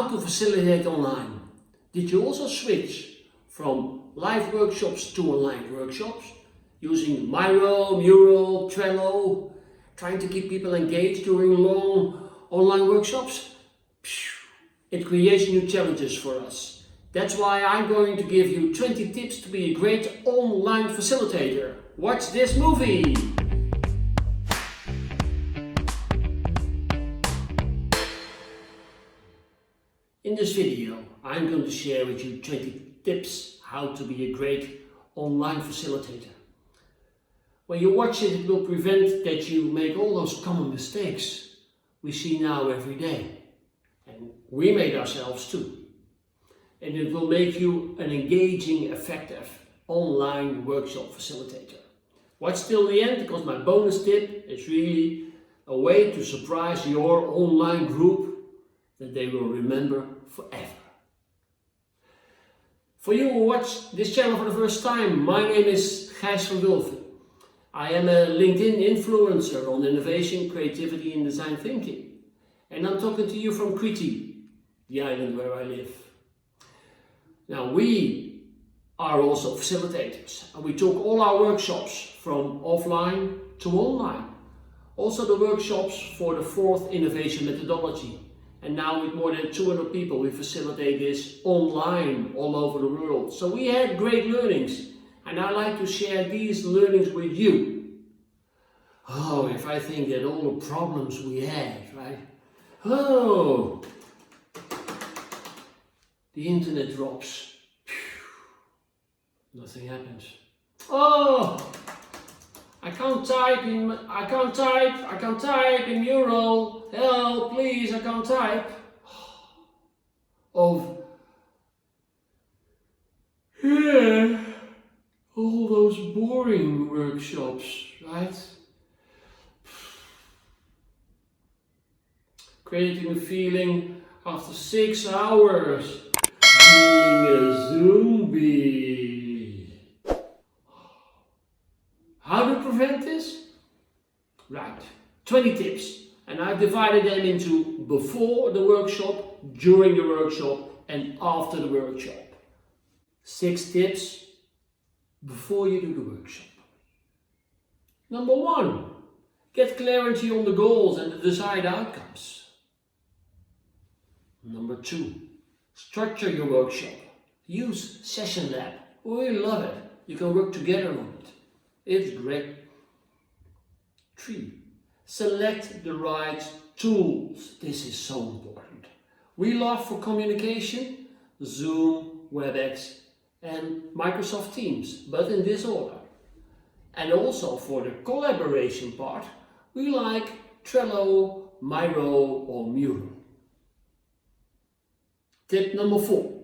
how to facilitate online. Did you also switch from live workshops to online workshops using Miro, Mural, Trello, trying to keep people engaged during long online workshops? It creates new challenges for us. That's why I'm going to give you 20 tips to be a great online facilitator. Watch this movie! In this video, I'm going to share with you 20 tips how to be a great online facilitator. When you watch it, it will prevent that you make all those common mistakes we see now every day. And we make ourselves too. And it will make you an engaging, effective online workshop facilitator. Watch till the end, because my bonus tip is really a way to surprise your online group that they will remember forever. For you who watch this channel for the first time, my name is Gijs van Wulfen. I am a LinkedIn influencer on innovation, creativity and design thinking. And I'm talking to you from Crete, the island where I live. Now we are also facilitators, and we took all our workshops from offline to online. Also the workshops for the 4th innovation methodology. And now with more than 200 people we facilitate this online all over the world. So we had great learnings, and I like to share these learnings with you. Oh, if I think that all the problems we had, right? Oh, the internet drops. Phew. Nothing happens. Oh, I can't type in Mural. Help, please, I can't type. Oh, yeah, all those boring workshops, right? Creating a feeling after 6 hours being a zombie. How to prevent this? Right, 20 tips. And I've divided them into before the workshop, during the workshop and after the workshop. 6 tips before you do the workshop. Number 1, get clarity on the goals and the desired outcomes. Number 2, structure your workshop. Use Session Lab. We love it. You can work together on it. It's great. 3, select the right tools. This is so important. We love for communication Zoom, Webex and Microsoft Teams, but in this order. And also for the collaboration part, we like Trello, Miro or Mural. Tip number 4,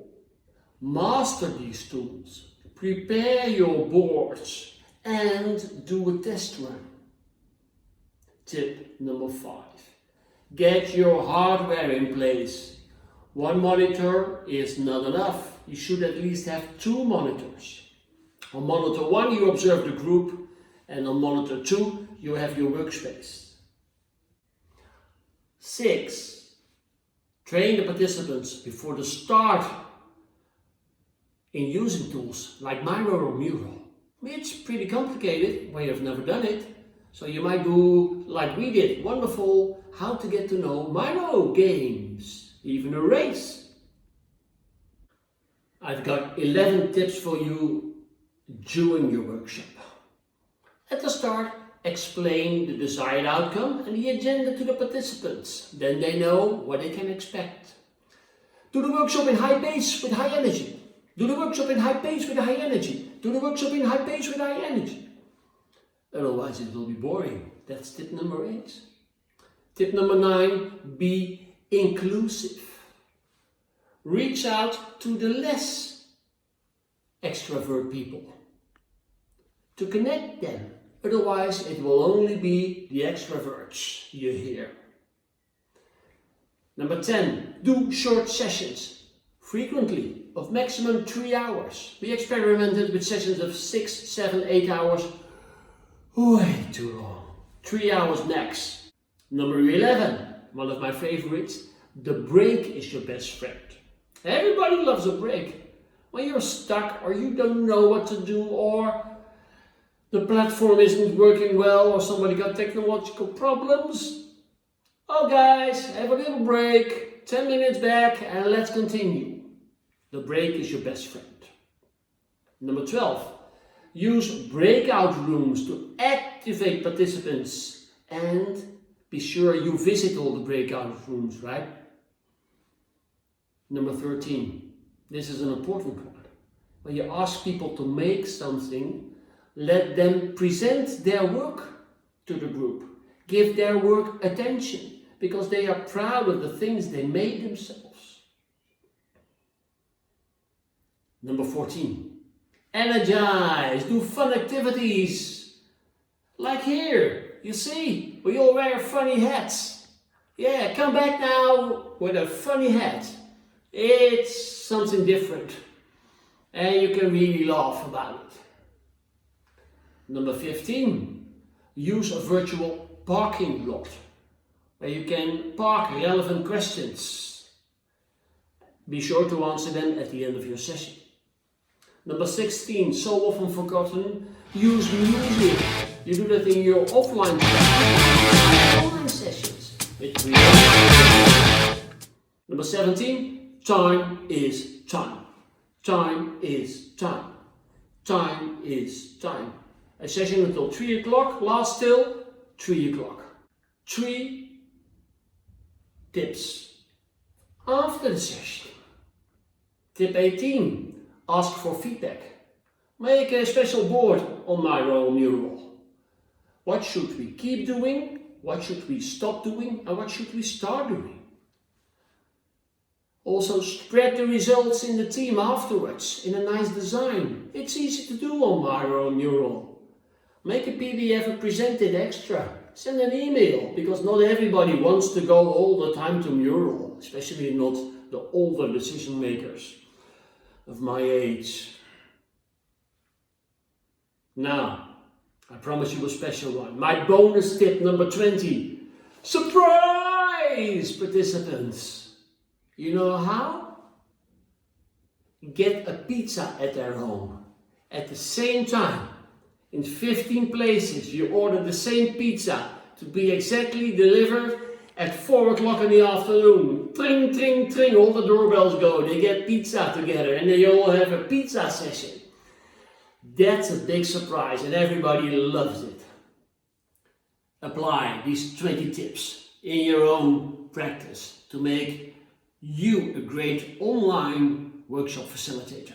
master these tools. Prepare your boards and do a test run. Tip number 5, get your hardware in place. One monitor is not enough. You should at least have 2 monitors. On monitor 1 you observe the group, and on monitor 2 you have your workspace. 6, train the participants before the start in using tools like Miro or Mural. It's pretty complicated when you've never done it. So you might do like we did, wonderful, how to get to know Miro games, even a race. I've got 11 tips for you during your workshop. At the start, explain the desired outcome and the agenda to the participants. Then they know what they can expect. Do the workshop in high pace with high energy. Do the workshop in high pace with high energy. Do the workshop in high pace with high energy. Otherwise it will be boring. That's tip number 8. Tip number 9, be inclusive. Reach out to the less extrovert people to connect them. Otherwise it will only be the extroverts you hear. Number 10, do short sessions. Frequently, of maximum 3 hours. We experimented with sessions of 6, 7, 8 hours. Way too long. 3 hours max. Number 11, one of my favorites, The break is your best friend. Everybody loves a break. When you're stuck or you don't know what to do or the platform isn't working well or somebody got technological problems. Oh guys, have a little break, 10 minutes back and let's continue. The break is your best friend. Number 12, use breakout rooms to activate participants and be sure you visit all the breakout rooms, right? Number 13, this is an important one. When you ask people to make something, let them present their work to the group. Give their work attention because they are proud of the things they made themselves. Number 14, energize, do fun activities. Like here, you see, we all wear funny hats. Yeah, come back now with a funny hat. It's something different and you can really laugh about it. Number 15, use a virtual parking lot where you can park relevant questions. Be sure to answer them at the end of your session. Number 16, so often forgotten, use music. You do that in your offline sessions. Number 17, time is time. Time is time. Time is time. A session until 3 o'clock, lasts till 3 o'clock. 3 tips after the session. Tip 18, ask for feedback. Make a special board on Miro or Mural. What should we keep doing? What should we stop doing? And what should we start doing? Also spread the results in the team afterwards in a nice design. It's easy to do on Miro or Mural. Make a PDF and present it extra. Send an email, because not everybody wants to go all the time to Mural, especially not the older decision makers of my age. Now, I promise you a special one. My bonus tip number 20. Surprise participants! You know how? Get a pizza at their home at the same time. In 15 places you order the same pizza to be exactly delivered at 4 o'clock in the afternoon. Tring, tring, tring, all the doorbells go. They get pizza together and they all have a pizza session. That's a big surprise and everybody loves it. Apply these 20 tips in your own practice to make you a great online workshop facilitator.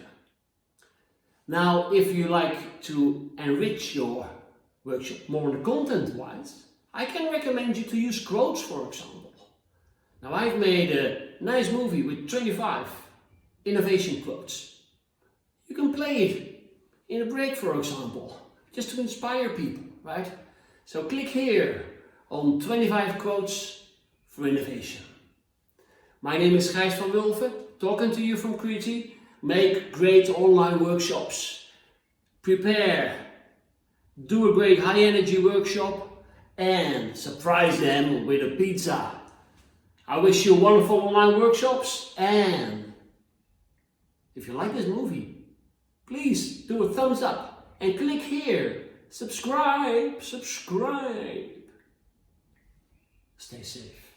Now, if you like to enrich your workshop more content-wise, I can recommend you to use quotes, for example. Now, I've made a nice movie with 25 innovation quotes. You can play it in a break, for example, just to inspire people, right? So click here on 25 quotes for innovation. My name is Gijs van Wulfen, talking to you from Crete. Make great online workshops. Prepare. Do a great high energy workshop and surprise them with a pizza. I wish you wonderful online workshops, and if you like this movie, please do a thumbs up and click here. Subscribe. Stay safe.